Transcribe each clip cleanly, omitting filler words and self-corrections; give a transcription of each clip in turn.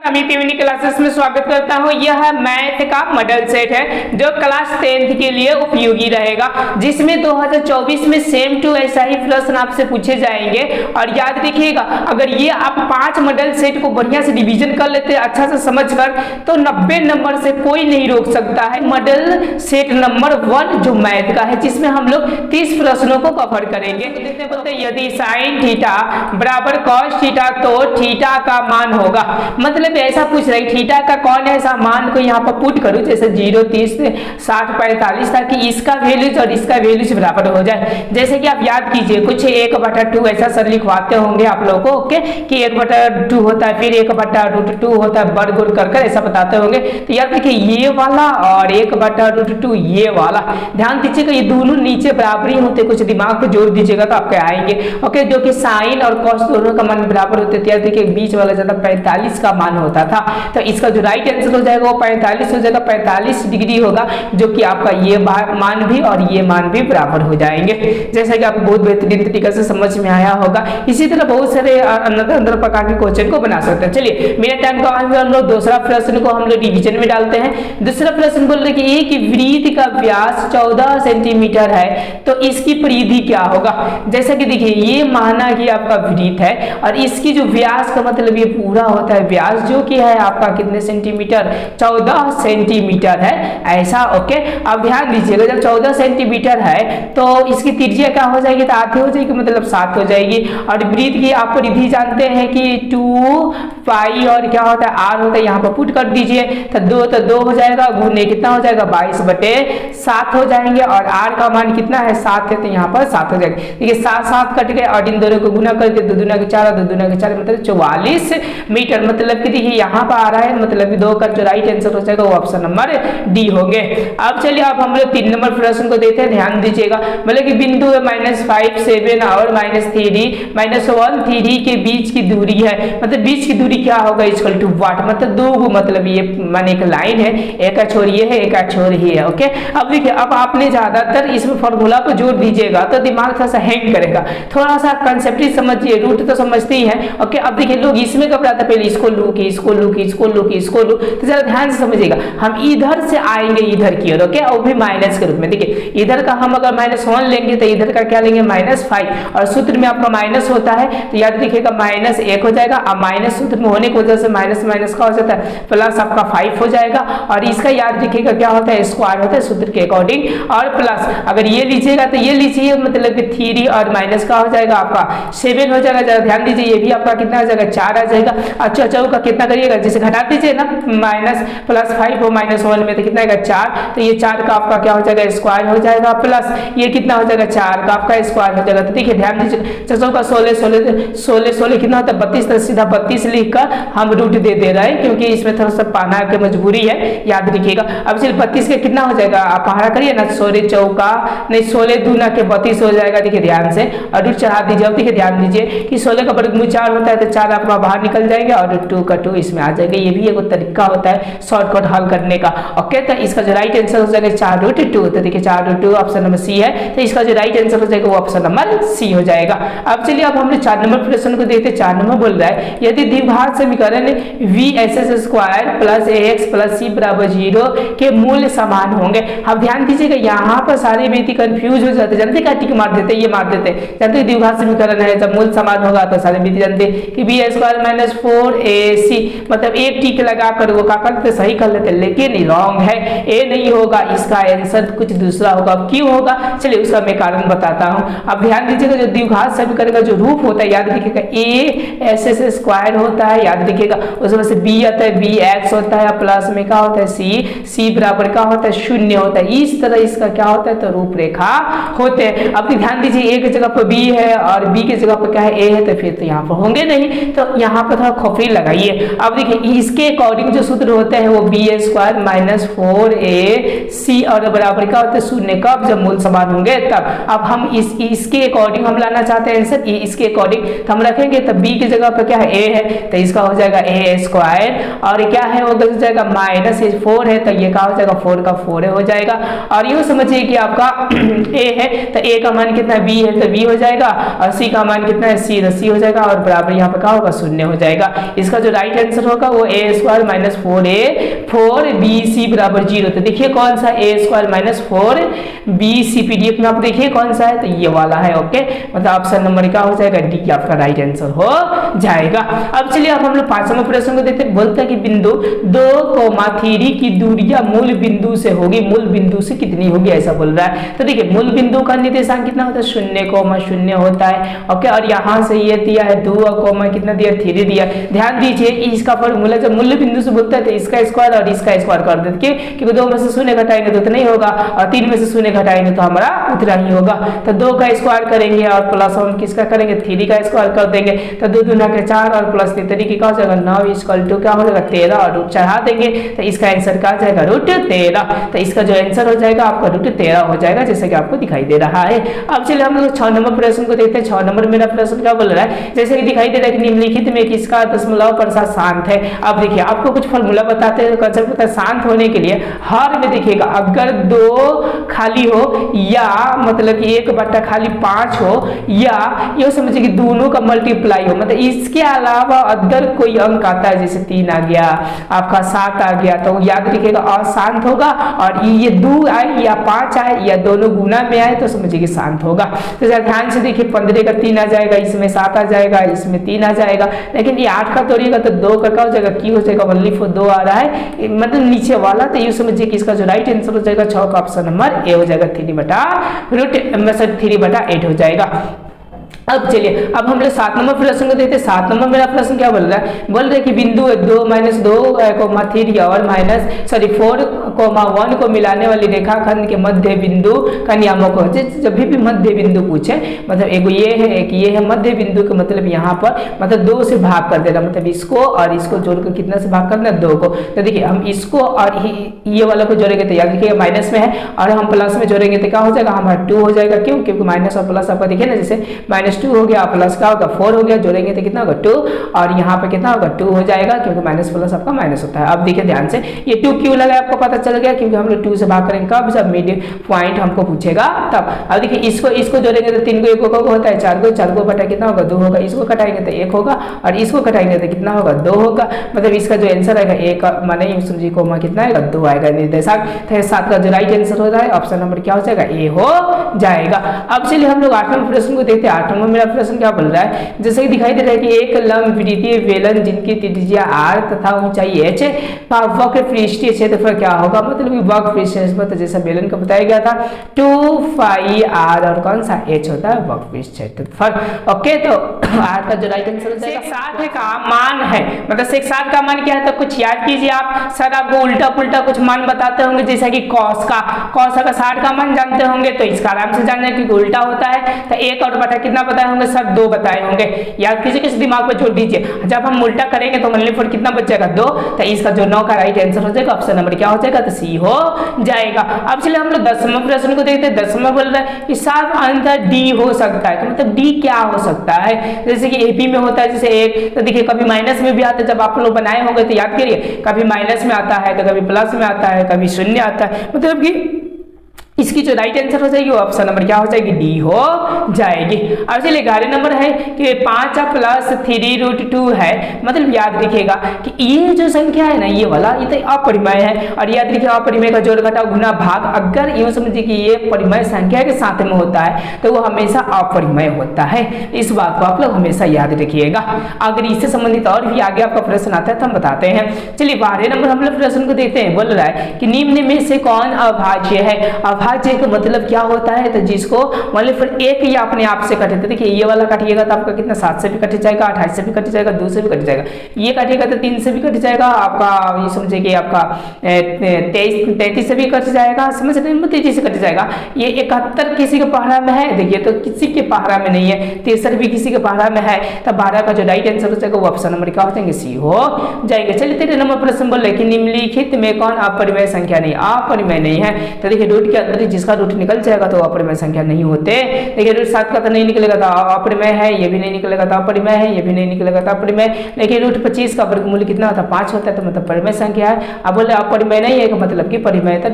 Classes में स्वागत करता हूं। यह मैथ का मॉडल सेट है जो क्लास 10th के लिए उपयोगी रहेगा, जिसमें 2024 में सेम टू ऐसा ही प्रश्न आपसे पूछे जाएंगे। और याद रखिएगा, अगर ये आप 5 मॉडल सेट को बढ़िया से डिवीजन कर लेते हैं अच्छा से समझकर, तो 90 नंबर से कोई नहीं रोक सकता है। मॉडल सेट नंबर 1 जो मैथ का है, जिसमें हम लोग 30 प्रश्नों को कवर करेंगे। यदि साइन थीटा बराबर कॉस थीटा तो थीटा का मान होगा। मतलब ऐसा पूछ रहा है थीटा का कौन ऐसा मान को यहाँ पर पुट करूं, जैसे 0, 30, 60, 45, ताकि इसका वैल्यूज और इसका वैल्यूज बराबर हो जाए। जैसे कि आप याद कीजिए, कुछ 1/2 ऐसा सर लिखवाते होंगे आप लोगों को, ओके, कि 1/2 होता है, फिर 1/√2 होता है, वर्ग गुण कर ऐसा बताते होंगे। तो याद देखिए, ये वाला और 1/√2 ये वाला, ध्यान दीजिएगा, ये दोनों नीचे बराबर ही होते, कुछ दिमाग को जोड़ दीजिएगा तो आपके आएंगे, ओके, जो कि साइन और कॉस दोनों का मान बराबर होते थे। याद देखिए, बीच वाला ज्यादा 45 का मान होता था, तो इसका जो राइट आंसर हो जाएगा वो 45 हो जाएगा, 45 डिग्री होगा, जो कि आपका ये मान भी और ये मान भी बराबर हो जाएंगे। जैसा कि आपको बहुत बेहतरीन तरीके से समझ में आया होगा। इसी तरह बहुत सारे अंदर प्रकार के क्वेश्चन को बना सकते हैं। चलिए, मेरा टाइम का हम लोग दूसरा प्रश्न को हम लोग डिवीजन में डालते हैं। दूसरा प्रश्न बोल रहे कि एक वृत्त का व्यास 14 सेंटीमीटर है, तो इसकी परिधि क्या होगा। जैसा कि देखिए, ये माना कि आपका वृत्त है और इसकी जो व्यास का मतलब ये पूरा होता है व्यास, जो कि है आपका कितने सेंटीमीटर, 14 सेंटीमीटर है ऐसा, ओके। अब ध्यान दीजिएगा, जब 14 सेंटीमीटर है तो इसकी त्रिज्या क्या हो जाएगी, तो आधी हो जाएगी, मतलब 7 हो जाएगी। और वृत्त की आप परिधि जानते हैं कि 2 पाई और क्या होता है r होता है, यहाँ पर पुट कर दीजिए, तो 2 हो जाएगा, गुने कितना हो जाएगा 22/7 हो जाएंगे। और r का मान कितना है 7 है, तो यहाँ पर 7 हो जाएगा। देखिए 7 कट गए और इन दोनों को गुना करके 2 दूना के 4 2 दूना के 4 मतलब 44 मीटर। मतलब कि देखिए यहाँ पर आ रहा है, मतलब कि 2 का जो राइट आंसर हो जाएगा वो ऑप्शन नंबर डी हो गए। अब चलिए, अब हम लोग 3 नंबर प्रश्न को देते हैं, ध्यान दीजिएगा। मतलब कि बिंदु है -5, 7 और -3, -1, 3 के बीच की दूरी है, मतलब बीच की दूरी क्या होगा, इक्वल टू वाट, मतलब 2 मतलब ये मान एक लाइन है, एक छोर ये है, एक छोर ही है, ओके। अब देखिए, अब आपने ज्यादातर इसमें फॉर्मूला को जोड़ दीजिएगा तो दिमाग थोड़ा सा हैंग करेगा, थोड़ा सा कंसेप्ट ही समझिए, रूट तो समझते ही है, ओके। अब देखिए, लोग इसमें घबराते पहले इसको लू की इसको लू की इसको लू की इसको लू, तो जरा ध्यान से समझिएगा। हम इधर से आएंगे इधर की ओर, ओके, और भी माइनस के रूप में। देखिए, इधर का हम अगर -1 लेंगे तो इधर का क्या लेंगे -5, और सूत्र में आपका माइनस होता है, तो याद रखिएगा -1 हो जाएगा। अब माइनस सूत्र में होने की वजह से माइनस माइनस का हो जाता है, प्लस आपका 5 हो जाएगा। और इसका याद रखिएगा क्या होता है, स्क्वायर होता है सूत्र के अकॉर्डिंग, और प्लस अगर ये लीजिएगा तो ये लीजिए, मतलब कि 3 और माइनस का हो जाएगा आपका 7 हो जाएगा। जरा ध्यान दीजिए, ये भी आपका कितना आ जाएगा 4 आ जाएगा। अच्छा, का कितना करिएगा, जैसे घटा दीजिए ना, माइनस प्लस 5 और -1 में तो कितना आएगा 4, तो ये 4 का आपका क्या हो जाएगा स्क्वायर हो जाएगा, प्लस ये कितना हो जाएगा 4 का आपका स्क्वायर हो जाएगा। तो देखिए ध्यान दीजिए, 4 का 16 कितना होता है 32, तो सीधा 32 लिखकर हम रूट दे रहे हैं, क्योंकि इसमें थोड़ा सा पाना की मजबूरी है, याद रखिएगा। अब चलिए 32 के कितना हो जाएगा, आप पहाड़ा करिए ना, 16 चौका नहीं 16 दूना के 32 हो जाएगा। देखिए ध्यान से, और रूट चढ़ा दीजिए। अब देखिए ध्यान दीजिए कि 16 का वर्गमूल 4 होता है, तो 4 आपका बाहर निकल जाएंगे और 2 का 2 इसमें आ जाएगा। ये भी एक तरीका होता है शॉर्टकट हल करने का, ओके। तो इसका जो राइट आंसर हो जाएगा 4√2, तो देखिए 4√2 ऑप्शन नंबर सी है, तो इसका जो राइट आंसर हो जाएगा वो ऑप्शन नंबर सी हो जाएगा। अब चलिए, अब हम लोग 4 नंबर प्रश्न को देखते हैं। 4 नंबर बोल रहा है, यदि द्विघात समीकरण VSS² + AX + C = 0 के मूल्य समान होंगे। अब ध्यान दीजिएगा, यहाँ पर सारे व्यक्ति कंफ्यूज हो जाते, जानते क्या टिक मार देते, ये मार देते, जानते द्विघात समीकरण है, जब मूल्य समान होगा तो सारे व्यक्ति जानते कि B² - 4AC, मतलब एक टिक लगा कर वो क्या करते, सही कर लेते, लेकिन रॉन्ग है, ए नहीं होगा, इसका आंसर कुछ दूसरा होगा। क्यों होगा, चलिए उसका मैं कारण बताता हूं। अब ध्यान दीजिएगा, जो द्विघात समीकरण का जो रूप होता है, याद रखिएगा ASS² होता है, याद रखिएगा। उसमें से B आता है, BX होता है, प्लस में क्या होता है C बराबर का होता है 0 होता है। इस तरह इसका क्या होता है, तो रूपरेखा होते हैं। अब वीडियो ध्यान दीजिए, ए की जगह पर बी है और बी की जगह पर क्या है, ए है, तो फिर तो यहाँ पर होंगे नहीं, तो यहाँ पर थोड़ा खोपड़ी लगाइए। अब देखिए इसके अकॉर्डिंग जो सूत्र होते हैं वो बी² माइनस 4ac और बराबर का होता है शून्य, कब जब मूल समान होंगे तब। अब हम इसके अकॉर्डिंग हम लाना चाहते हैं आंसर, इसके अकॉर्डिंग तो हम रखेंगे, तो बी की जगह पर क्या है, ए है, तो इसका हो जाएगा a² और क्या है वो हो जाएगा माइनस 4 है, तो ये क्या हो जाएगा 4 का 4 हो जाएगा। और यूँ समझिए कि आपका a है तो a का मान कितना b है तो b हो जाएगा, और c का मान कितना है c तो c हो जाएगा, और बराबर यहाँ पे क्या होगा शून्य हो जाएगा। इसका जो राइट आंसर होगा वो ए स्क्वायर माइनस 4ac बराबर 0। तो देखिए कौन सा ए स्क्वायर माइनस 4bc पीडीएफ में आप देखिए कौन सा है, तो ये वाला है। ओके, मतलब ऑप्शन नंबर क्या हो जाएगा, डी आपका राइट आंसर हो जाएगा। अब चलिए अब हम लोग 5वें प्रश्न को देखते हैं। बोलता है कि बिंदु 2,3 की दूरियां मूल बिंदु से होगी, मूल बिंदु से कितनी होगी ऐसा बोल रहा है। तो देखिए मूल बिंदु का निर्देशांक कितना होता है, 0,0 होता है। ओके, और यहाँ से ये दिया है 2 और कोमा कितना दिया 3 दिया। ध्यान दीजिए इसका फॉर्मूला जब मूल बिंदु से बोलता है तो इसका स्क्वायर और इसका स्क्वायर कर देते, क्योंकि 2 में से 0 घटाएंगे तो उतना ही होगा और 3 में से 0 घटाएंगे तो हमारा उतना ही होगा। तो 2 का स्क्वायर करेंगे और प्लस हम किसका करेंगे 3 का स्क्वायर कर देंगे, तो 2 दूना के 4 और प्लस 3 तरीके का हो जाएगा 9 इक्वल टू क्या हो जाएगा 13 और रूट चढ़ा देंगे तो इसका आंसर क्या आ जाएगा √13। तो इसका जो आंसर हो जाएगा आपका √13 हो जाएगा, जैसे कि आपको दिखाई दे रहा है। अब चलिए हम लोग 6 नंबर प्रश्न को देखते हैं। 6 नंबर मेरा प्रश्न क्या बोल रहा है, जैसे कि दिखाई दे रहा है कि निम्नलिखित में किसका दशमलव प्रतिशत शांत है। अब देखिए आपको कुछ फॉर्मूला बताते हैं, कंसेप्ट पता है शांत होने के लिए हर में देखिएगा अगर 2 खाली हो या मतलब कि 1 खाली 5 हो या ये समझिए कि दोनों का मल्टीप्लाई हो, मतलब इसके अलावा अगर कोई अंक आता है जैसे 3 आ गया आपका 7 आ गया तो याद रखिएगा अशांत होगा, और ये 2 आए या 5 आए या दोनों गुना में आए तो समझिए कि शांत होगा। तो ध्यान से देखिए 15 का 3 आ जाएगा, इसमें 7 आ जाएगा, इसमें 3 आ जाएगा, लेकिन ये 8 का तोड़िएगा तो 2 का क्या हो जाएगा की हो जाएगा, ओनली फॉर 2 आ रहा है मतलब नीचे वाला। तो ये समझिए कि इसका जो राइट आंसर हो जाएगा 6 का ऑप्शन नंबर ए हो जाएगा 3/8 हो जाएगा। अब चलिए अब हम लोग 7 नंबर प्रश्न को देखते हैं। 7 नंबर मेरा प्रश्न क्या बोल रहा है, बोल रहे हैं कि बिंदु 2-2,3 और -4,1 को मिलाने वाली रेखाखंड के मध्य बिंदु का नियामक हो। जब भी मध्य बिंदु पूछे मतलब एक ये है एक ये है, मध्य बिंदु का मतलब यहाँ पर मतलब 2 से भाग कर देना, मतलब इसको और इसको जोड़कर कितना से भाग करना 2 को। तो देखिए हम इसको और ये वाला को जोड़ेंगे तो याद रखिएगा माइनस में है, और हम प्लस में जोड़ेंगे तो क्या हो जाएगा हमारा 2 हो जाएगा। क्यों, क्योंकि माइनस और प्लस आपका देखिए ना, जैसे -2 हो गया प्लस का होगा 4 हो गया, जोड़ेंगे तो कितना होगा 2, और यहाँ पे कितना होगा 2 हो जाएगा, क्योंकि माइनस प्लस आपका माइनस होता है। अब देखिए ध्यान से ये 2 क्यों लगा आपको पता चल गया, क्योंकि हम लोग 2 से भाग करेंगे कब, जब मिड पॉइंट हमको पूछेगा तब। अब देखिए इसको जोड़ेंगे तो 3 को 1 को होता है 4 को बटा कितना होगा 2 होगा, इसको कटाएंगे तो 1 होगा और इसको कटाएंगे तो कितना होगा 2 होगा, मतलब इसका जो आंसर आएगा 1 माने समझिए कोमा कितना आएगा 2 आएगा निर्देशांक। तो 7 का जो राइट आंसर हो रहा है ऑप्शन नंबर क्या हो जाएगा ए हो जाएगा। अब चलिए हम लोग 8 नंबर प्रश्न को देखते हैं। 8 नंबर मेरा प्रश्न क्या बोल रहा है, जैसे कि दिखाई दे रहा है कि एक लंब वृत्तीय बेलन जिनकी त्रिज्या r तथा ऊंचाई h का वक्र पृष्ठीय क्षेत्रफल क्या होगा, मतलब वक्र पृष्ठीय क्षेत्रफल जैसा बेलन का बताया गया था 2 पाई r और कौन सा h होता है वक्र पृष्ठ क्षेत्रफल। ओके, तो r का जो राइट आंसर हो जाएगा 60 का मान है, मतलब 60 का मान क्या है, तो कुछ याद कीजिए आप। सर आपको उल्टा पुल्टा कुछ मान बताते होंगे, जैसा कि cos का 60 का मान जानते होंगे तो इसका आराम से जान जाए क्योंकि उल्टा होता है। तो 1 और बटा कितना बताए होंगे सर 2 बताए होंगे, याद कीजिए किस दिमाग पे छोड़ दीजिए। जब हम उल्टा करेंगे तो ओनली फॉर कितना बच जाएगा 2, तो इसका जो 9 का राइट आंसर हो जाएगा ऑप्शन नंबर क्या हो जाएगा तो सी हो जाएगा। अब चलिए हम लोग 10वें प्रश्न को देखते हैं। 10वां बोल रहा है कि साफ आंसर डी हो सकता है, तो मतलब डी क्या हो सकता है, जैसे कि एपी में होता है जैसे 1, तो देखिए कभी माइनस में भी आता है, जब आप लोग बनाए होंगे तो याद करिए कभी माइनस में आता है तो कभी प्लस में आता है कभी 0 आता है, मतलब कि इसकी जो राइट आंसर हो जाएगी वो ऑप्शन नंबर क्या हो जाएगी डी हो जाएगी। अब चलिए 11 नंबर है कि 5 + 3√2 है, मतलब याद रखिएगा कि ये जो संख्या है ना ये वाला ये तो अपरिमेय है, और याद रखिएगा अपरिमेय का जोड़ घटाव गुना भाग अगर यूं समझिए कि ये परिमेय संख्या के साथ में होता है तो वो हमेशा अपरिमेय होता है। इस बात को आप लोग हमेशा याद रखिएगा। अगर इससे संबंधित और भी आगे आपका प्रश्न आता है तो हम बताते हैं। चलिए 12 नंबर हम लोग प्रश्न को देखते हैं। बोल रहा है कि निम्न में से कौन अभाज्य है। अभाज्य का मतलब क्या होता है, तो जिसको मतलब फिर एक ही अपने आप से कटे, तो देखिए ये वाला काटिएगा तो आपका कितना 7 से भी कट जाएगा, 28 से भी कट जाएगा, 2 से भी कट जाएगा, ये काटिएगा तो 3 से भी कट जाएगा, आपका ये समझिए कि आपका 33 से भी कट जाएगा, समझ रहे हैं 33 से कट जाएगा। ये 71 किसी के पहाड़ा में है, देखिए तो किसी के पहाड़ा में नहीं है, 63 भी किसी के पहाड़ा में है, तो 12 का जो राइट आंसर हो जाएगा वो ऑप्शन नंबर क्या हो जाएंगे सी हो जाएगा। चलिए 13 नंबर प्रश्न बोल रहे कि निम्नलिखित में कौन अपरिमेय संख्या नहीं, अपरिमेय नहीं है, तो देखिए रूट के अंदर देखिए जिसका रूट निकल जाएगा तो अपरिमेय संख्या नहीं होते। देखिए रूट 7 का तो नहीं निकलेगा तो अपरिमेय है, ये भी नहीं निकलेगा तो अपरिमेय है, ये भी नहीं निकलेगा तो अपरिमेय। लेकिन रूट 25 का वर्गमूल कितना होता है 5 होता है, तो मतलब परिमेय संख्या है। अब बोले अपरिमेय नहीं है मतलब कि परिमेय, तो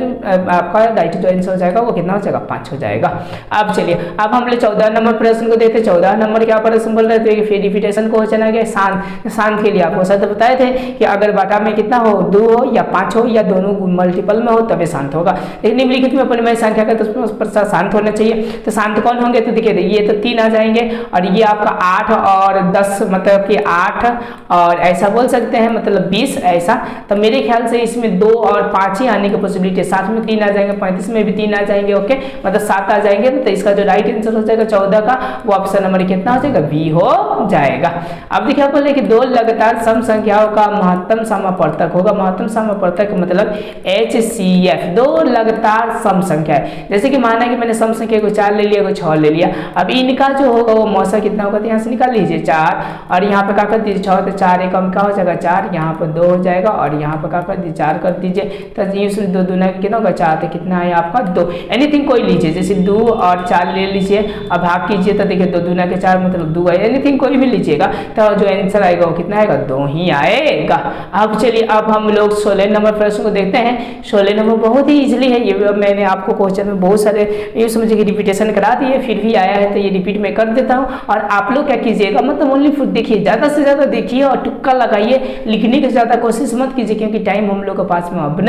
आपका राइट जो आंसर हो जाएगा वो कितना हो जाएगा 5 हो जाएगा। अब चलिए अब हम लोग 14 नंबर प्रश्न को देखते हैं। 14 नंबर क्या प्रश्न बोल रहे थे, फिर रिपीटेशन को चला गया शांत के लिए आपको शब्द बताए थे कि अगर बाटा में कितना हो 2 हो या 5 हो या दोनों मल्टीपल में हो तभी शांत होगा। लेकिन निम्नलिखित में परिमेय संख्या का 10% शांत होना चाहिए, तो शांत कौन होंगे, तो देखिए ये तो 3 आ जाएंगे और ये आपका 8 और 10 मतलब कि 8 और ऐसा बोल सकते हैं मतलब 20 ऐसा। तो मेरे ख्याल से इसमें 2 और 5 ही आने की पॉसिबिलिटी है, 7 में 3 आ जाएंगे, 35 में भी 3 आ जाएंगे, ओके मतलब 7 आ जाएंगे। तो इसका जो राइट आंसर हो जाएगा 14 का वो ऑप्शन नंबर कितना हो जाएगा बी हो जाएगा। अब देखिए बोले कि 2 लगातार सम संख्याओं का महत्तम समापवर्तक होगा। महत्तम समापवर्तक मतलब HCF, 2 लगातार सम संख्या है। जैसे कि माना कि मैंने सम संख्या को 4 ले लिया, को 6 ले लिया, अब इनका जो होगा वो मौसा कितना होगा, तो यहाँ से निकाल लीजिए 4 और यहाँ पे क्या कर दीजिए 6, तो 4 एकम क्या हो जाएगा 4, यहाँ पर 2 हो जाएगा और यहाँ पर क्या कर दीजिए 4 कर दीजिए, तो इसमें 2 दूना कितना होगा 4, तो कितना है आपका 2। एनीथिंग कोई लीजिए, जैसे 2 और 4 ले लीजिए, अब भाग कीजिए तो देखिए 2 दूना के 4 मतलब 2 है, एनीथिंग कोई भी लीजिएगा तो जो आंसर आएगा वो कितना आएगा 2 ही आएगा। अब चलिए अब हम लोग 16 नंबर प्रश्न को देखते हैं। 16 नंबर बहुत ही इजीली है, ये मैंने आपको क्वेश्चन में बहुत सारे ये समझिए कि रिपीटेशन करा दिए, फिर भी आया है तो ये रिपीट में कर देता हूँ। और आप लोग क्या कीजिएगा मतलब ओनली फुट देखिए, ज़्यादा से ज़्यादा देखिए और तुक्का लगाइए, लिखने की ज़्यादा कोशिश मत कीजिए क्योंकि टाइम हम लोग के पास में अब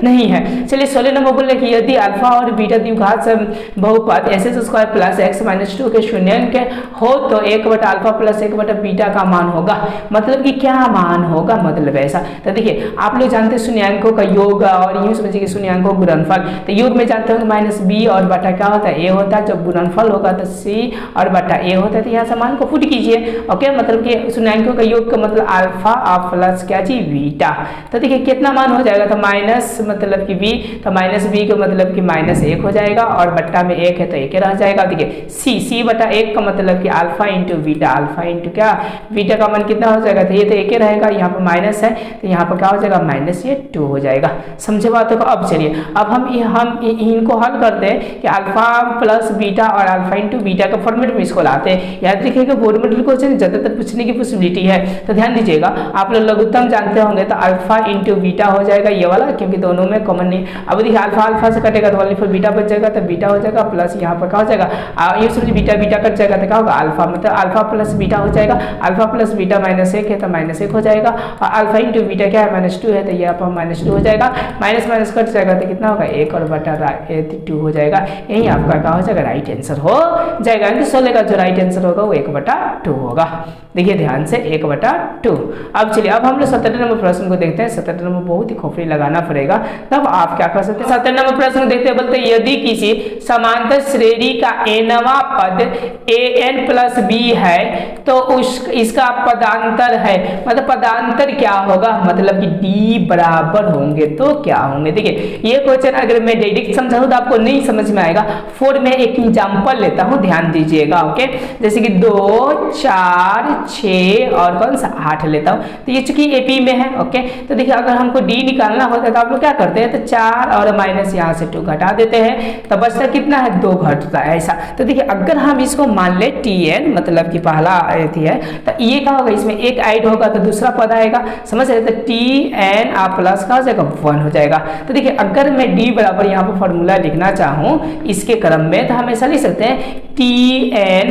नहीं है। चलिए 16 नंबर बोले कि यदि अल्फा और बीटा द्विघात बहुपद x² प्लस x - 2 के शून्याङ्क हो तो 1/अल्फा प्लस 1/बीटा का मान होगा। मतलब कि क्या मान होगा, मतलब ऐसा। तो देखिए आप लोग जानते हैं शून्याङ्कों का योग और यूं समझिए कि शून्याङ्कों गुणनफल। तो योग में जानते हो -b और बटा क्या होता है a होता है, जब गुणनफल होगा तो c और बटा a होता है। तो यहाँ से मान को पुट कीजिए, ओके मतलब कि शून्याङ्कों का योग का मतलब अल्फा और प्लस क्या जी बीटा। तो देखिए कितना मान हो जाएगा, तो माइनस मतलब कि b, तो -b का मतलब कि -1 हो जाएगा और बट्टा में 1 है तो 1 रह जाएगा। देखिए c बटा 1 का मतलब कि alpha into beta, alpha into क्या बीटा का मान कितना हो जाएगा, तो ये तो 1 रहेगा, यहाँ पर माइनस है तो यहाँ पर क्या हो जाएगा -2 हो जाएगा। समझे बातों को। अब चलिए अब हम इनको हल करते हैं कि अल्फा प्लस बीटा और अल्फा इंटू बीटा का फॉर्मेट में इसको लाते हैं। याद रखिएगा बोर्ड में क्वेश्चन ज्यादातर पूछने की पॉसिबिलिटी है, तो ध्यान दीजिएगा। आप लोग लघुत्तम जानते होंगे तो अल्फा इंटू बीटा हो जाएगा ये वाला, क्योंकि दोनों में कॉमन नहीं। अब देखिए अल्फा से कटेगा तो ओनली फॉर बीटा बच जाएगा, तो बीटा हो जाएगा प्लस यहाँ पर क्या हो जाएगा ये समझिए बीटा कट जाएगा तो क्या होगा अल्फा, मतलब अल्फा प्लस बीटा हो जाएगा। अल्फा प्लस बीटा -1 है तो -1 हो जाएगा और अल्फा इंटू बीटा क्या है -2 है तो ये आप -2 हो जाएगा। माइनस कट जाएगा तो कितना होगा 1 और बटा 2 हो जाएगा। यही आपका क्या हो जाएगा राइट आंसर हो जाएगा। 16 का जो राइट आंसर होगा वो 1/2 होगा। देखिए ध्यान से 1/2। अब चलिए अब हम लोग 17 नंबर प्रश्न को देखते हैं। 17 नंबर बहुत ही खोपड़ी लगाना पड़ेगा तब आप क्या कर सकते हैं। 17 नंबर प्रश्न देखते हैं, बोलते यदि किसी समांतर श्रेणी का nवां पद an प्लस b है तो इसका पदांतर है, मतलब पदांतर क्या होगा, मतलब कि d बराबर होंगे तो क्या होंगे। देखिए ये क्वेश्चन अगर मैं डायरेक्ट समझाऊं तो आपको नहीं समझ में आएगा, फोर में एक एग्जांपल लेता हूं, ध्यान दीजिएगा। ओके जैसे कि 2 4 6 और कौन सा 8 लेता हूं। तो ये चूंकि एपी में है, ओके तो देखिए अगर हमको डी निकालना होता है तो आप लोग क्या करते हैं, तो 4 और माइनस यहाँ से 2 घटा देते हैं तो बचता कितना है 2 घटता है ऐसा। तो देखिए अगर हम इसको मान ले tn मतलब कि पहला थी है तो ये क्या होगा, इसमें एक ऐड होगा तो दूसरा पद आएगा, समझ रहे। तो tn आप प्लस का हो जाएगा 1 हो जाएगा। तो देखिए अगर मैं d बराबर यहाँ पर फॉर्मूला लिखना चाहूँ इसके क्रम में तो हम ऐसा लिख सकते हैं tn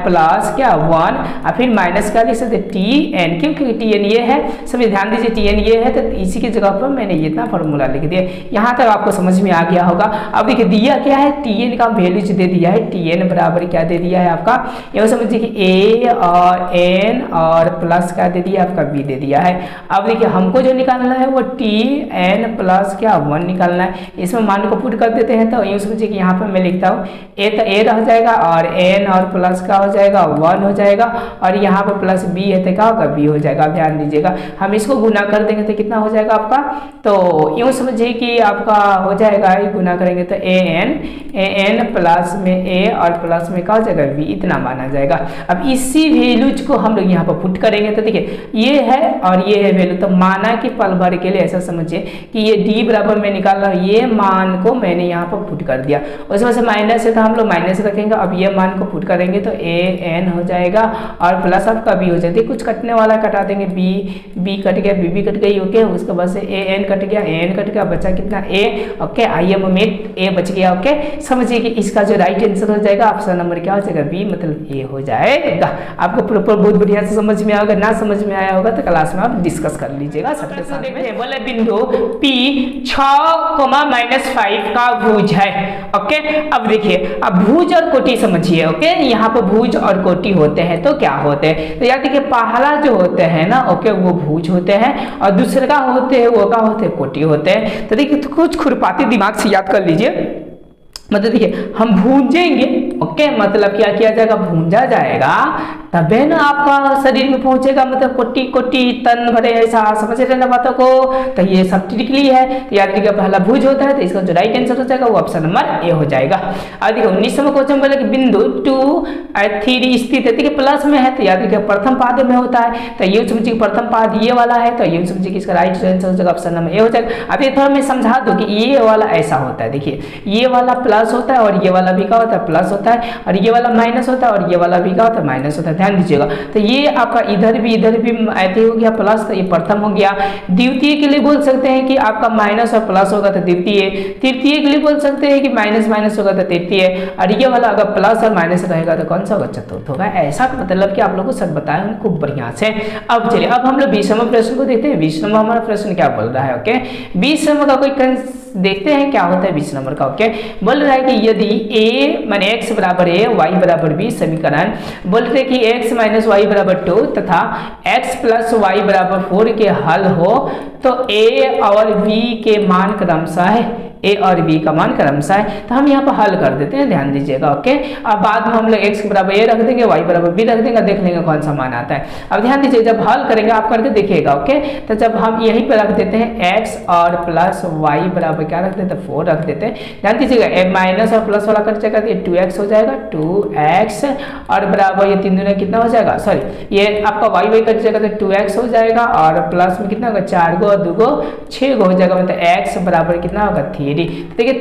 प्लस क्या 1 और फिर माइनस का लिख सकते tn, क्योंकि tn ये है, सभी ध्यान दीजिए tn ये है तो इसी की जगह पर मैंने ये इतना फॉर्मूला लिख दिया। यहाँ तक आपको समझ में आ गया होगा। अब देखिए दिया क्या है, tn का वैल्यूज दे दिया है, tn बराबर क्या दे दिया है आपका, ये समझिए कि a और n और प्लस क्या दे दिया आपका b दे दिया है। अब देखिए हमको जो निकालना है वो tn प्लस क्या 1 निकालना है। इसमें मान को पुट कर देते हैं तो यूँ समझिए कि यहाँ पर मैं लिखता हूँ a तो a रह जाएगा और n और प्लस का हो जाएगा 1 हो जाएगा और यहाँ पर प्लस b है तो क्या होगा b हो जाएगा। ध्यान दीजिएगा हम इसको गुना कर देंगे तो कितना हो जाएगा आपका, तो यूँ समझिए कि आपका हो जाएगा गुना करेंगे तो an प्लस में a और प्लस में क्या हो जाएगा b, इतना माना जाएगा। अब इसी वैल्यूज को हम लोग यहाँ पर पुट करेंगे तो देखिए ये है और ये है वैल्यू, तो माना कि पल भर के लिए ऐसा समझिए कि ये d बराबर में निकाल रहा हूँ, ये मान को मैं मैंने यहाँ पर पुट कर दिया। उसमें से माइनस है तो हम लोग माइनस रखेंगे। अब ये मान को पुट करेंगे तो ए एन हो जाएगा और प्लस आपका बी हो जाएगा। कुछ कटने वाला कटा देंगे, बी कट गया, बी कट गई, ओके। उसके बाद से ए एन कट गया, ए एन कट गया, बचा कितना ए, okay. I am made a बच गया, ओके। समझिए कि इसका जो राइट आंसर हो जाएगा ऑप्शन नंबर क्या हो जाएगा, बी, मतलब ए हो जाएगा। आपको प्रॉपर बहुत बढ़िया से समझ में आएगा, ना समझ में आया होगा तो क्लास में आप डिस्कस कर लीजिएगा सबके साथ में। बोले बिंदु P 6,-5 का भुज है, ओके। अब देखिए, अब भुज और कोटि समझिए, ओके। यहाँ पर भुज और कोटि होते हैं तो क्या होते हैं, तो याद देखिए पहला जो होते हैं ना, ओके, वो भुज होते हैं और दूसरे का होते हैं वो क्या होते हैं, कोटि होते हैं। तो देखिए तो कुछ खुरपाती दिमाग से याद कर लीजिए। मतलब देखिए हम भूंजेंगे, ओके, मतलब क्या किया जाएगा, भूंजा जाएगा, तबे ना आपका शरीर में पहुंचेगा, मतलब कोटि कोटि तन भरे, ऐसा समझ रहे ना बातों को। तो ये सब ट्रिकली है, तो याद रखिएगा पहला भुज होता है तो इसका जो राइट आंसर हो जाएगा वो ऑप्शन नंबर ए हो जाएगा। अब देखो 19वां क्वेश्चन बोले कि बिंदु 2 और 3 स्थित है, देखिए प्लस में है तो याद रखिए प्रथम पाद में होता है, तो ये समझिए प्रथम पाद ये वाला है, तो ये समझिए कि इसका राइट आंसर हो जाएगा ऑप्शन नंबर ए हो जाएगा। अब ये थोड़ा मैं समझा दूं कि ये वाला ऐसा होता है, देखिए ये वाला प्लस होता है और ये वाला भी क्या होता है, प्लस होता है, और ये वाला माइनस होता है और ये वाला भी क्या होता है, माइनस होता है। ध्यान दीजिएगा, तो ये आपका इधर भी ऐसे हो गया प्लस, तो ये प्रथम हो गया। द्वितीय के लिए बोल सकते हैं कि आपका माइनस और प्लस होगा तो द्वितीय। तृतीय के लिए बोल सकते हैं कि माइनस माइनस होगा तो तृतीय, और ये वाला अगर प्लस और माइनस रहेगा तो कौन सा होगा, चतुर्थ होगा। ऐसा मतलब कि आप लोगों को सब बताया हूं खूब बढ़िया से। अब चलिए अब हम लोग 20वां प्रश्न को देखते हैं। 20 नंबर हमारा प्रश्न क्या बोल रहा है, ओके। 20 नंबर का कोई देखते हैं क्या होता है 20 नंबर का, ओके। बोल रहा है कि यदि a माने x बराबर a y बराबर b समीकरण बोल रहे कि x माइनस वाई बराबर 2 तथा x प्लस वाई बराबर 4 के हल हो तो a और b के मान क्रमशः ए और बी का मान क्रमशः है, तो हम यहाँ पर हल कर देते हैं। ध्यान दीजिएगा, ओके। अब बाद में हम लोग x बराबर ए रख देंगे, y बराबर बी रख देंगे, देख लेंगे कौन सा मान आता है। अब ध्यान दीजिए जब हल करेंगे आप करके देखिएगा, ओके। तो जब हम यहीं पर रख देते हैं x और प्लस y बराबर क्या रख देते हैं, 4 रख देते हैं। ध्यान दीजिएगा माइनस और प्लस वाला कट जाएगा तो ये 2x हो जाएगा, 2x और बराबर ये 3 दूना कितना हो जाएगा, सॉरी ये आपका y कट जाएगा तो 2x हो जाएगा और प्लस में कितना होगा 4 गो और 2 गो 6 गो हो जाएगा, मतलब x बराबर कितना होगा 3। देखिए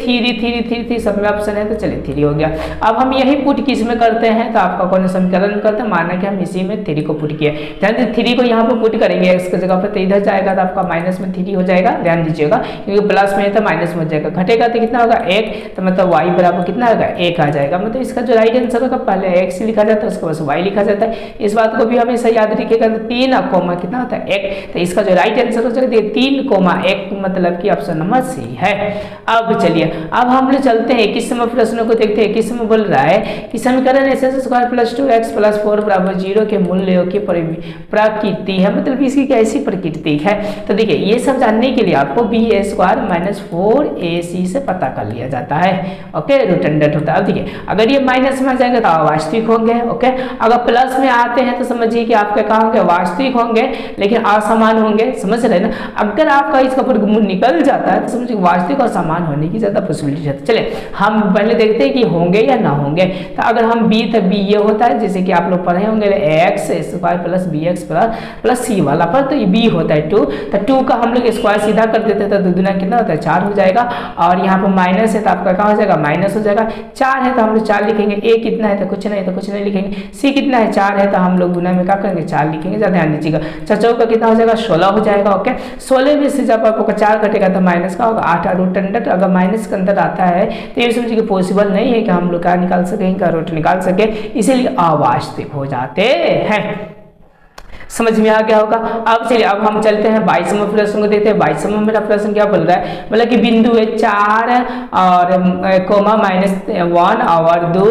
3 सब में ऑप्शन है तो चलिए 3 हो गया। अब हम यही पुट किस में करते हैं, तो आपका कौन समीकरण करते हैं, माना कि हम इसी में 3 को पुट किए। ध्यान दीजिए 3 को यहाँ पर पुट करेंगे x की जगह पर तो इधर जाएगा तो आपका माइनस में 3 हो जाएगा। ध्यान दीजिएगा क्योंकि प्लस में है तो माइनस में हो जाएगा, घटेगा तो कितना होगा 1, तो मतलब y बराबर कितना होगा 1 आ जाएगा। मतलब इसका जो राइट आंसर होगा पहले x लिखा जाता है उसके बाद y लिखा जाता है। इस बात को भी हमेशा याद रखिएगा। 3 और कोमा कितना होता है 1, तो इसका जो राइट आंसर हो जाएगा 3,1 मतलब कि ऑप्शन नंबर सी है। अब चलिए अब हम लोग चलते हैं 21वें प्रश्न को देखते हैं। 21वें बोल रहा है कि समीकरण x² + 2x + 4 = 0 के मूल्यों की प्रकृति है, मतलब इसकी कैसी प्रकृति है। तो देखिए ये सब जानने के लिए आपको b² - 4ac से पता कर लिया जाता है, ओके। रिटर्नडेंट होता है। अब देखिए अगर ये माइनस में आ जाएंगे तो अवास्तविक होंगे, ओके। अगर प्लस में आते हैं तो समझिए कि आपके क्या होंगे, वास्तविक होंगे लेकिन असमान होंगे, समझ रहे ना। अगर आपका इसका वर्गमूल निकल जाता है तो समझिए वास्तविक और समान होने की ज्यादा पॉसिबिलिटी है। चलिए हम पहले देखते हैं कि होंगे या ना होंगे। तो अगर हम b तो b ये होता है जैसे कि आप लोग पढ़े होंगे x² + bx + c वाला पर, तो ये b होता है 2, तो 2 का हम लोग स्क्वायर सीधा कर देते हैं तो 2 दूना कितना होता है 4 हो जाएगा। और यहाँ पर माइनस है तो आपका क्या हो जाएगा, माइनस हो जाएगा। 4 है तो हम लोग 4 लिखेंगे, a कितना है तो कुछ नहीं लिखेंगे, c कितना है 4 है तो हम लोग गुना में क्या करेंगे 4 लिखेंगे। ज़्यादा ध्यान दीजिएगा। 4 का कितना हो जाएगा 16 हो जाएगा, ओके। 16 में से जब आपको 4 कटेगा तो माइनस का होगा 8 और रूट अंडर। अगर माइनस के अंदर आता है तो ये समझिए कि पॉसिबल नहीं है कि हम लोग क्या निकाल सके, इनका रूट निकाल सके, इसीलिए अवास्तविक हो जाते हैं। समझ में आ गया होगा। अब चलिए अब हम चलते हैं 22वें प्रश्न को देखते हैं। 22वें मेरा प्रश्न क्या बोल रहा है, मतलब कि बिंदु है 4 और कोमा -1 और 2,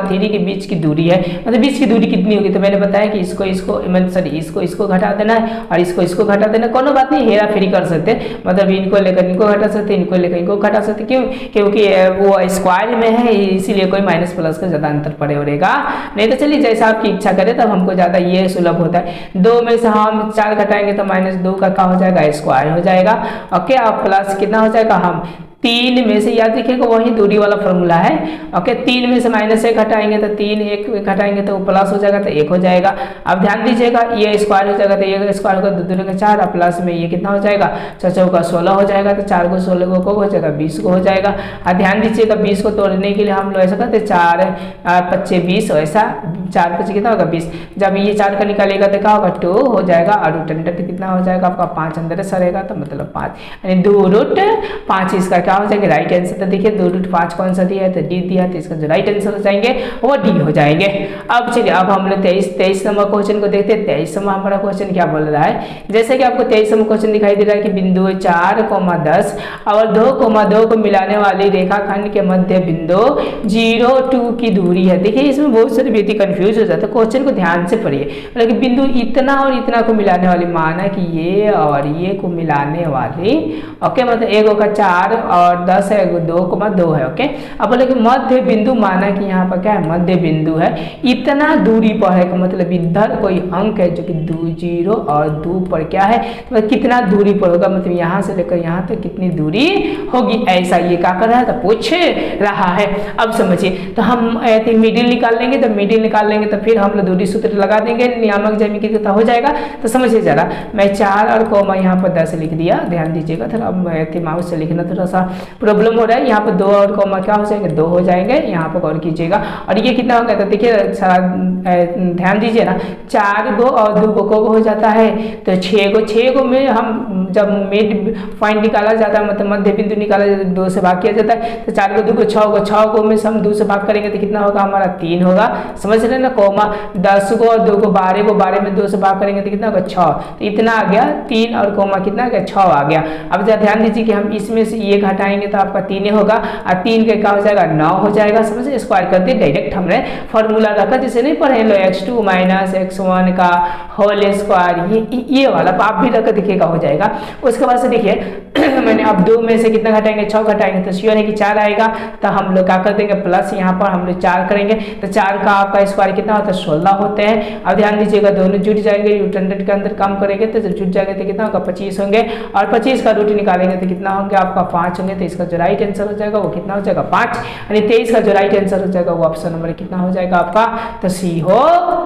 3 के बीच की दूरी है, मतलब बीच की दूरी कितनी होगी। तो मैंने बताया कि इसको घटा देना है और इसको घटा देना। कोनो बात नहीं, हेरा फेरी कर सकते, मतलब इनको लेकर इनको घटा सकते, इनको लेकर इनको घटा सकते। क्यों, क्योंकि वो स्क्वायर में है इसीलिए कोई माइनस प्लस का ज्यादा अंतर पड़ेगा नहीं। तो चलिए जैसा आपकी इच्छा करे तब हमको ज्यादा ये सुलभ होता है। 2 में से हम 4 घटाएंगे तो -2 का क्या हो जाएगा, स्क्वायर हो जाएगा, ओके। और प्लस कितना हो जाएगा, हम 3 में से याद रखिएगा वही दूरी वाला फॉर्मूला है। ओके, 3 में से -1 हटाएंगे तो 3, 1 घटाएंगे तो प्लस हो जाएगा तो 1 हो जाएगा। अब ध्यान दीजिएगा ये स्क्वायर हो जाएगा तो ये स्क्वायर होगा 2 दूनी का 4 और प्लस में ये कितना हो जाएगा 4 का 16 हो जाएगा। तो 4 को 16 को हो जाएगा 20 को हो जाएगा। और ध्यान दीजिएगा 20 को तोड़ने के लिए हम लोग ऐसा करते 4 5 20, ऐसा 4 5 कितना होगा 20। जब ये 4 का निकालेगा तो क्या होगा 2 हो जाएगा और रूट अंडर कितना हो जाएगा आपका 5 अंदर सरेगा तो मतलब 5 यानी 2√5 इसका क्या हो जाएगा राइट आंसर। तो देखिए 2√5 कौन सा दिया है तो डी दिया, तो इसका जो राइट आंसर हो जाएंगे वो डी हो जाएंगे। अब चलिए अब हम लोग 23 नंबर क्वेश्चन को देखते हैं। 23 नंबर हमारा क्वेश्चन क्या बोल रहा है, जैसे कि आपको 23 नंबर क्वेश्चन दिखाई दे रहा है कि बिंदु 4,10 और 2,2 को मिलाने वाली रेखाखंड के मध्य बिंदु 0,2 की दूरी है। देखिए इसमें बहुत सारे व्यक्ति कंफ्यूज हो जाते हैं, क्वेश्चन को ध्यान से पढ़िए। मतलब बिंदु इतना और इतना को मिलाने वाली, माना कि ये और ये को मिलाने वाली, ओके, मतलब एक का 4 और 10 है, 2,2 है। ओके, अब बोले कि मध्य बिंदु, माना कि यहाँ पर क्या है मध्य बिंदु है, इतना दूरी पर है, मतलब इधर कोई अंक है जो कि 0 और 2 पर क्या है मतलब कितना दूरी पर होगा, मतलब यहाँ से लेकर यहाँ तक कितनी दूरी होगी, ऐसा ये क्या कर रहा है तो पूछ रहा है। अब समझिए, तो हम मिडिल निकाल लेंगे, तो मिडिल निकाल लेंगे तो फिर हम लोग दूरी सूत्र लगा देंगे, नियामक ज्यामिति कितना हो जाएगा। तो समझिए जरा, मैं 4 और कोमा यहाँ पर 10 लिख दिया, ध्यान दीजिएगा थोड़ा, माउस से लिखना थोड़ा सा प्रॉब्लम हो रहा है। यहाँ पर 2 और कोमा क्या हो जाएंगे 2 हो जाएंगे, यहाँ पर गौर कीजिएगा। और ये कितना होगा तो देखिए ध्यान दीजिए ना, 4 गो और 2 गो हो जाता है तो 6 गो में हम जब मिड पॉइंट निकाला जाता है, मतलब मध्य बिंदु निकाला जाता है, 2 से भाग किया जाता है, तो 4 को 2 को 6 गो में से हम 2 से भाग करेंगे तो कितना होगा हमारा 3 होगा, समझ रहे ना। कोमा 10 गो और 2 को 12 में 2 से भाग करेंगे तो कितना होगा 6, तो इतना आ गया 3 और कोमा कितना आ गया 6 आ गया। अब जरा ध्यान दीजिए कि हम इसमें से ये घटाएंगे तो आपका 3 होगा और 3 का क्या हो जाएगा 9 हो जाएगा। समझे, स्क्वायर कर दिए, डायरेक्ट हमने फॉर्मूला रखा, जिसे नहीं पढ़े लो x2 - x1 का होल स्क्वायर, ये वाला आप भी रख देखिएगा हो जाएगा। उसके बाद से देखिए मैंने अब 2 में से कितना घटाएंगे 6 घटाएंगे तो श्योर है कि 4 आएगा, तो हम लोग क्या कर देंगे प्लस, यहाँ पर हम लोग 4 करेंगे तो 4 का आपका स्क्वायर कितना होता है 16 होते हैं। अब ध्यान दीजिएगा दोनों जुट जाएंगे, रूट अंडर के अंदर काम करेंगे तो जब जुट जाएंगे तो कितना होगा 25 होंगे, और 25 का रूट निकालेंगे तो कितना होंगे आपका 5 होंगे। तो इसका जो राइट आंसर हो जाएगा वो कितना हो जाएगा 5, यानी 23 का जो राइट आंसर हो जाएगा वो ऑप्शन नंबर कितना हो जाएगा आपका तो सी हो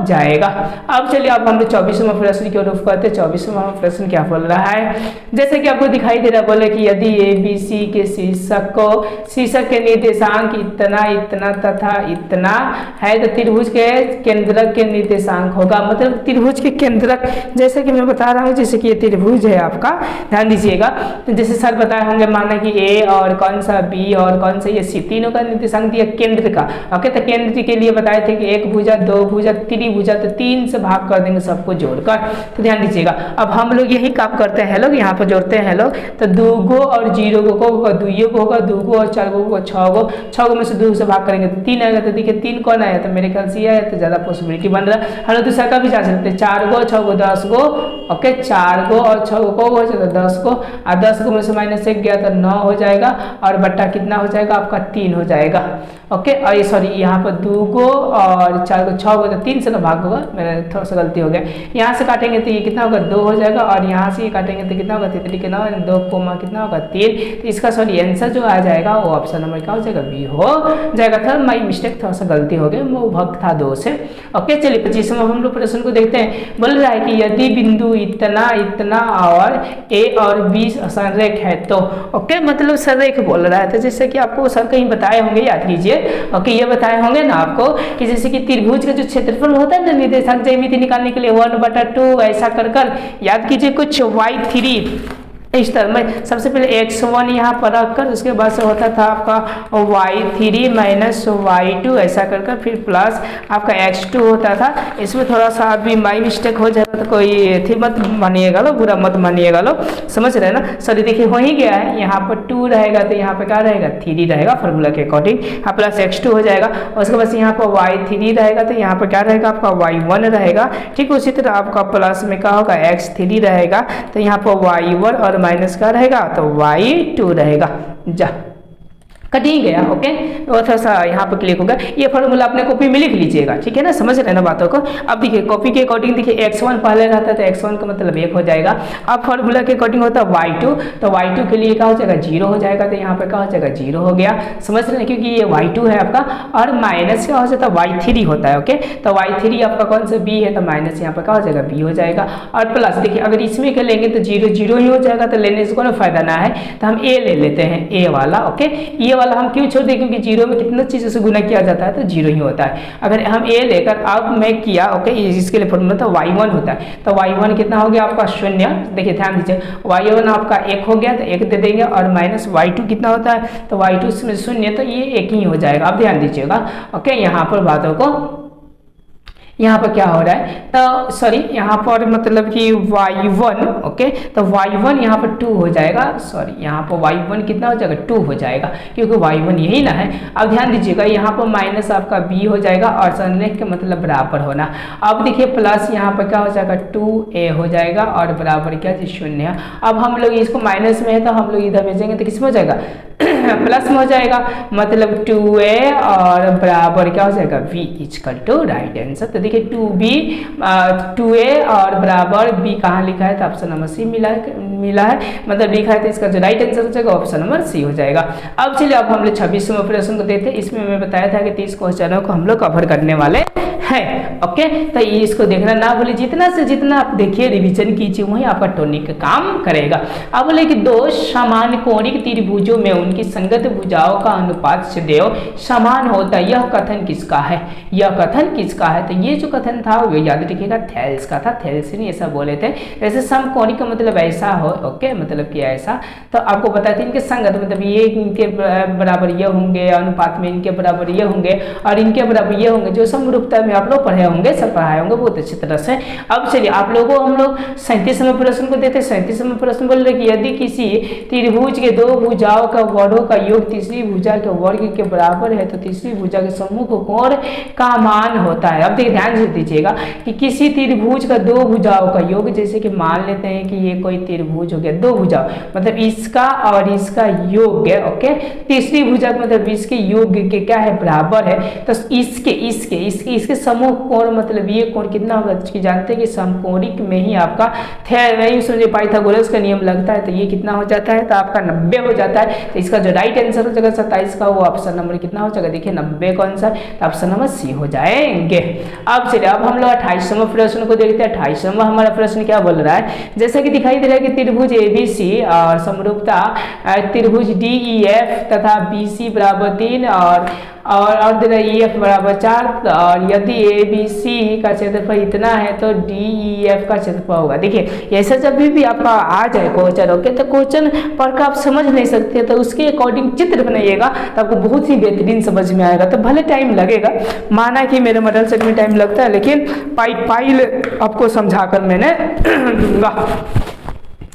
जाएगा। अब चलिए अब हम 24वां प्रश्न की ओर रुख करते हैं। 24वां प्रश्न क्या बोल रहा है, जैसे कि आपको दिखाई दे रहा है, बोले कि यदि ABC के शीर्षक के निर्देशांक इतना इतना तथा इतना है तो त्रिभुज के केंद्रक के निर्देशांक होगा, मतलब त्रिभुज के केंद्रक, जैसे कि मैं बता रहा हूँ, जैसे कि ये त्रिभुज है आपका, ध्यान दीजिएगा, तो जैसे सर बताए होंगे, माना कि A और कौन सा B और कौन सा ये C, तीनों का निर्देशांक दिया केंद्र का। ओके, तो केंद्र के लिए बताए थे कि 1 भुजा 2 भुजा त्रिभुजा, तो 3 से भाग कर देंगे सबको जोड़कर। तो ध्यान दीजिएगा, अब हम लोग यही काम करते हैं लोग, यहाँ पर जोड़ते हैं लोग, तो 2 गो और 0 को होगा 2 को होगा, 2 गो और 4 गो को 6 गो में से 2 से भाग करेंगे तो 3 आएगा। तो देखिए 3 कौन आया, तो मेरे ख्याल से ये आया, तो ज्यादा पॉसिबिलिटी बन रहा है। हम लोग दूसरा का भी जा सकते हैं, 4 गो 6 गो 10 गो, ओके, 4 गो और 6 गो हो जाएगा 10 गो, और 10 गो में से -1 गया तो 9 हो जाएगा, और बट्टा कितना हो जाएगा आपका 3 हो जाएगा। ओके, और सॉरी यहाँ पर 2 गो और 4 गो 6 गो, तो 3 से ना भाग होगा, मेरा थोड़ा सा गलती हो गया। यहाँ से काटेंगे तो ये कितना होगा 2 हो जाएगा, और यहाँ से ये काटेंगे तो कितना होगा 3 कितना 2 कोमा कितना होगा 3। तो इसका सॉरी आंसर जो आ जाएगा वो ऑप्शन नंबर क्या हो जाएगा बी हो जाएगा। था माई मिस्टेक, थोड़ा सा गलती हो गई, वो भक्त था 2 से। ओके, चलिए 25वां हम लोग प्रश्न को देखते हैं। बोल रहा है कि यदि बिंदु इतना इतना और A और B संरेख है तो, ओके, मतलब संरेख बोल रहा है, तो जैसे कि आपको सर कहीं बताए होंगे, याद कीजिए। ओके, ये बताए होंगे ना आपको कि जैसे कि त्रिभुज का जो क्षेत्रफल होता है ना, निर्देशांक ज्यामिति निकालने के लिए 1/2 ऐसा कर याद कीजिए, कुछ y3 इस तरह में सबसे पहले x1 यहाँ पर रखकर उसके बाद से होता था आपका y3 - y2 ऐसा कर फिर प्लस आपका x2 होता था। इसमें थोड़ा सा अभी माई मिस्टेक हो जाता तो कोई थी मत मानिएगा लो, बुरा मत मानिएगा लो, समझ रहे ना। सॉरी देखिए हो ही गया है, यहाँ पर 2 रहेगा तो यहाँ पर क्या रहेगा 3 रहेगा फॉर्मूला के अकॉर्डिंग, हाँ, प्लस x2 हो जाएगा। उसके बाद यहाँ पर y3 रहेगा तो यहाँ पर क्या रहेगा आपका y1 रहेगा। ठीक उसी तरह आपका प्लस में क्या होगा x3 रहेगा, तो यहाँ पर y1 और माइनस का रहेगा तो y2 रहेगा। जा कट ही गया। ओके, तो थोड़ा सा यहाँ पर क्लिक होगा। ये फॉर्मूला अपने कॉपी में लिख लीजिएगा, ठीक है ना, समझ रहे हैं ना बातों को। अब देखिए कॉपी के अकॉर्डिंग देखिए x1 पहले रहता है तो x1 का मतलब 1 हो जाएगा। अब फॉर्मूला के अकॉर्डिंग होता है y2, तो y2 के लिए क्या हो जाएगा 0 हो जाएगा, तो यहाँ पे क्या हो जाएगा 0 हो गया, समझ रहे हैं, क्योंकि ये y2 है आपका। और माइनस क्या हो जाता है y3 होता है। ओके, तो y3 आपका कौन सा b है, तो माइनस यहाँ पर क्या हो जाएगा b हो जाएगा। और प्लस देखिए अगर इसमें क्या लेंगे तो 0 0 ही हो जाएगा, तो लेने से कोई फायदा ना है, तो हम a ले लेते हैं, a वाला। ओके, ये वाला हम क्यों छोड़ दें, क्योंकि 0 में कितना चीज़ों से गुना किया जाता है तो 0 ही होता है। अगर हम a लेकर अब मैं किया, ओके, इसके लिए फॉर्मूला तो y1 होता है, तो y1 कितना हो गया आपका 0। देखिए ध्यान दीजिए, y1 आपका 1 हो गया तो 1 दे देंगे, और माइनस y2 कितना होता है, तो y2 में 0, तो ये 1 ही हो जाएगा। अब ध्यान दीजिएगा, ओके, यहाँ पर बातों को, यहाँ पर क्या हो रहा है, तो सॉरी यहाँ पर मतलब कि y1, ओके, तो y1 यहाँ पर 2 हो जाएगा, सॉरी यहाँ पर y1 कितना हो जाएगा 2 हो जाएगा, क्योंकि y1 यही ना है। अब ध्यान दीजिएगा यहाँ पर माइनस आपका b हो जाएगा, और सन्ने के मतलब बराबर होना। अब देखिए प्लस यहाँ पर क्या हो जाएगा 2a हो जाएगा, और बराबर क्या जी 0। अब हम लोग इसको माइनस में है तो हम लोग इधर भेजेंगे तो किस में हो जाएगा प्लस में हो जाएगा, मतलब 2a और बराबर क्या हो जाएगा v equal to right answer. तो देखिए 2a और बराबर b कहाँ लिखा है, तो ऑप्शन नंबर सी मिला है, मतलब लिखा है, तो इसका जो राइट आंसर हो जाएगा ऑप्शन नंबर सी हो जाएगा। अब चलिए अब हम लोग 26वें ऑपरेशन को देखते हैं। इसमें मैं बताया था कि 30 क्वेश्चनों को हम लोग कवर करने वाले है। ओके, तो ये इसको देखना ना भूलिए, जितना से जितना आप देखिए रिवीजन कीजिए वही आपका टॉनिक काम करेगा। अब बोले कि दो समान कोणिक त्रिभुजों में उनकी संगत भुजाओं का अनुपात सदैव समान होता है, यह कथन किसका है, यह कथन किसका है। तो ये जो कथन था वो याद रखिएगा थेल्स का था, थेल्स ने ऐसा बोले थे। जैसे समकोणिक का मतलब ऐसा हो, ओके, मतलब कि ऐसा, तो आपको बताते हैं इनके संगत मतलब ये इनके बराबर ये होंगे, अनुपात में इनके बराबर ये होंगे और इनके बराबर ये होंगे, जो समरूपता में आप लोग पढ़े होंगे, सब पढ़ाए होंगे बहुत अच्छी तरह से। अब चलिए आप लोगों को हम लोग 37वें प्रश्न को देते हैं। 37वें प्रश्न बोल रहे कि यदि किसी त्रिभुज के दो भुजाओं का वर्गों का योग तीसरी भुजा के वर्ग के बराबर है तो तीसरी भुजा के सम्मुख कोण का मान होता है। अब देखिए ध्यान से दीजिएगा कि किसी त्रिभुज का दो भुजाओं का योग, जैसे कि मान लेते हैं कि ये कोई त्रिभुज हो गया, दो भुजाओं मतलब इसका और इसका योग है, ओके, तीसरी भुजा मतलब इसके योग के क्या है बराबर है, तो इसके इसके इसके इसके समूह कोण मतलब ये कोण कितना होगा, जानते हैं कि समकोणिक में ही आपका नहीं समझे पाइथागोरस का नियम लगता है, तो ये कितना हो जाता है, तो आपका 90 हो जाता है। तो इसका जो राइट आंसर हो जाएगा 27 का, वो ऑप्शन नंबर कितना हो जाएगा, देखिए 90 कौन सा, तो ऑप्शन नंबर सी हो जाएंगे। अब चलिए अब हम लोग 28वें प्रश्न को देखते हैं। 28वां हमारा प्रश्न क्या बोल रहा है, जैसे कि दिखाई दे रहा है कि त्रिभुज ABC और समरूपता त्रिभुज DEF तथा BC बराबर 3 और दे रहा है EF बराबर 4, और यदि ABC का क्षेत्रफल इतना है तो DEF का क्षेत्रफल होगा। देखिए ऐसा जब भी आपका आ जाए क्वेश्चन, ओके, तो क्वेश्चन पढ़कर आप समझ नहीं सकते, तो उसके अकॉर्डिंग चित्र बनाइएगा तो आपको बहुत ही बेहतरीन समझ में आएगा। तो भले टाइम लगेगा, माना कि मेरे मॉडल सेट में टाइम लगता है, लेकिन पाइल आपको समझाकर मैंने दूंगा।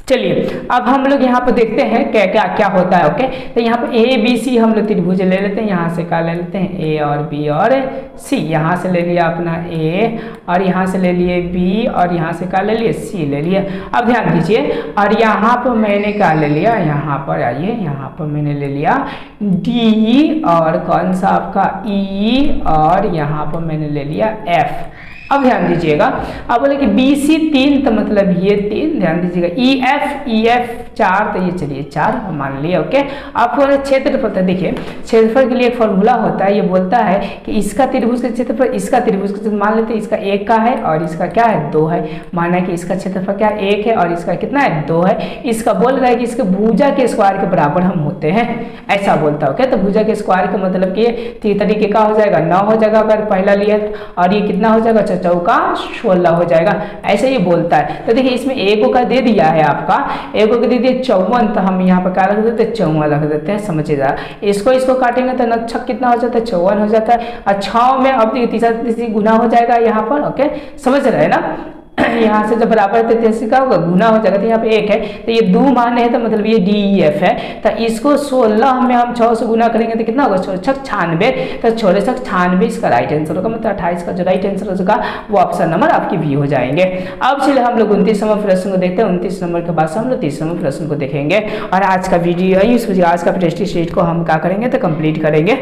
चलिए अब हम लोग यहाँ पर देखते हैं क्या क्या क्या होता है। ओके, तो यहाँ पर ABC हम लोग त्रिभुज ले लेते हैं, यहाँ से क्या ले लेते हैं A और B और C, यहाँ से ले लिया अपना A और यहाँ से ले लिए B और यहाँ से क्या ले लिए C ले लिया। अब ध्यान दीजिए, और यहाँ पर मैंने क्या ले लिया, यहाँ पर आइए, यहाँ पर मैंने ले लिया D और कौन सा आपका E और यहाँ पर मैंने ले लिया F। अब ध्यान दीजिएगा, अब बोले कि BC 3 तो मतलब ये 3, ध्यान दीजिएगा EF 4 तो ये चलिए 4 मान लिया। ओके, आपको क्षेत्रफल, तो देखिए क्षेत्रफल के लिए एक फॉर्मूला होता है, ये बोलता है कि इसका त्रिभुज का क्षेत्रफल इसका त्रिभुज का क्षेत्रफल, मान लेते हैं इसका 1 का है और इसका क्या है 2 है, माना कि इसका क्षेत्रफल क्या 1 है और इसका कितना है 2 है। इसका बोल रहा है कि इसके भुजा के स्क्वायर के बराबर हम होते हैं, ऐसा बोलता है। ओके, तो भुजा के स्क्वायर का मतलब कि तरीके का हो जाएगा 9 हो जाएगा अगर पहला लिया, और ये कितना हो जाएगा चौका 16 हो जाएगा, ऐसे ही बोलता है। तो देखिए इसमें एगो का दे दिया है आपका, एगो का दे दिया 54, तो हम यहाँ पर क्या रख देते हैं 54 रख देते हैं, समझिएगा। इसको काटेंगे तो 9 कितना हो जाता है 54 हो जाता है, और 6 में अब देखिए तीसरी गुना हो जाएगा यहाँ पर। ओके, समझ रहे हैं ना। यहाँ से जब बराबर थे तो क्या होगा, गुना हो जाएगा। तो यहाँ पे 1 है तो ये 2 मान है तो मतलब ये DEF है। तो इसको 16 में हम 6 से गुना करेंगे तो कितना होगा, 6 96। तो 6 96 इसका राइट आंसर होगा, मतलब 28 का जो राइट आंसर होगा वो ऑप्शन नंबर आपकी बी हो जाएंगे। अब चलिए हम लोग 29 नंबर प्रश्न को देखते हैं। 29 नंबर के बाद से हम लोग 30 नंबर प्रश्न को देखेंगे और आज का वीडियो है, आज का प्रेस्टीज शीट को हम क्या करेंगे तो कंप्लीट करेंगे।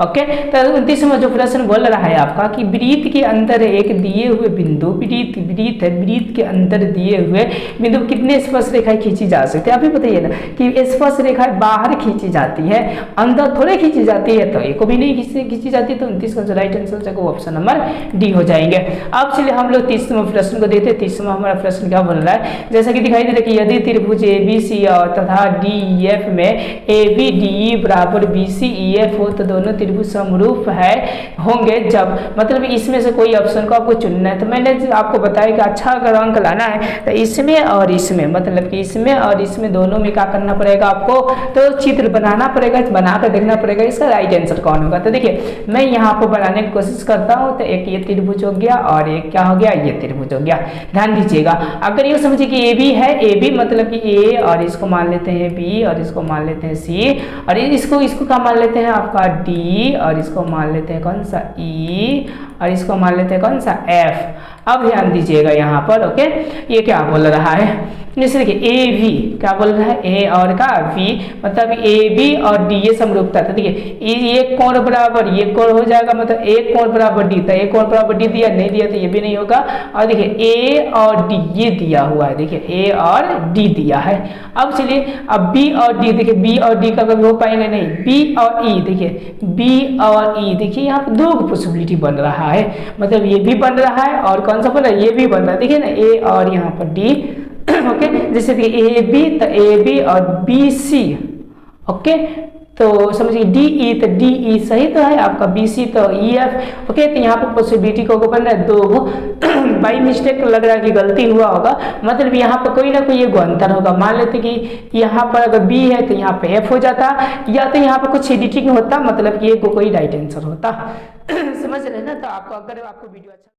ओके, तो 29 नंबर जो प्रश्न बोल रहा है आपका कि वृत्त के अंदर एक दिए हुए बिंदु, वृत्त के अंदर दिए हुए बिंदु कितने स्पर्श रेखाएं खींची जा सकती है। आप ही बताइए ना कि स्पर्श रेखाएं बाहर खींची जाती है, अंदर थोड़े खींची जाती है, तो एक को भी नहीं खींची जाती। तो 29 का जो राइट आंसर है वो ऑप्शन नंबर डी हो जाएंगे। अब चलिए हम लोग 30 नंबर प्रश्न को देखते हैं। 30 नंबर हमारा प्रश्न क्या बोल रहा है, जैसा कि दिखाई दे रहा है कि यदि त्रिभुज ABC और तथा DEF में ABDE बराबर BCEF हो तो दोनों त्रिभुज समरूप है होंगे जब, मतलब इसमें से कोई ऑप्शन को आपको चुनना है। तो मैंने आपको बताया कि अच्छा अगर अंक लाना है तो इसमें और इसमें, मतलब कि इसमें और इसमें दोनों में क्या करना पड़ेगा आपको, तो चित्र बनाना पड़ेगा, बनाकर देखना पड़ेगा इसका राइट आंसर कौन होगा। तो देखिए मैं यहाँ पर बनाने की कोशिश करता हूँ। तो एक ये त्रिभुज हो गया और एक क्या हो गया, ये त्रिभुज हो गया। ध्यान दीजिएगा, अगर ये समझिए कि AB है, AB मतलब कि A और इसको मान लेते हैं B और इसको मान लेते हैं C और इसको क्या मान लेते हैं आपका D और इसको मान लेते हैं कौन सा E और इसको मान लेते हैं कौन सा F। अब ध्यान दीजिएगा यहाँ पर। ओके, ये क्या बोल रहा है, जैसे देखिए AB क्या बोल रहा है, A और का V मतलब AB और D ये समरूपता। तो देखिए ये कोण बराबर ये कोण हो जाएगा, मतलब एक कोण बराबर D। तो एक कोण बराबर D दिया, नहीं दिया तो ये भी नहीं होगा। और देखिए A और D ये दिया हुआ है, देखिए A और D दिया है। अब चलिए अब B और D, देखिए B और D का कभी हो पाएंगे नहीं, B और E, देखिए B और E, देखिए यहाँ पर 2 पॉसिबिलिटी बन रहा है, मतलब ये भी बन रहा है और कौन सा बन रहा है, ये भी बन रहा है। देखिए ना A और यहाँ पर D। ओके, जैसे कि AB तो AB और BC। ओके, तो समझिए DE तो DE सही तो है आपका, BC तो EF। ओके, तो यहाँ पर पॉसिबिलिटी को बन रहा है 2 बाई मिस्टेक लग रहा है कि गलती हुआ होगा, मतलब यहाँ पर कोई ना कोई एक अंतर होगा। मान लेते कि यहाँ पर अगर B है तो यहाँ पे F हो जाता, या तो यहाँ पर कुछ एडिटिंग होता, मतलब कि एक कोई राइट आंसर होता। समझ रहे ना। तो आपको अगर आपको वीडियो अच्छा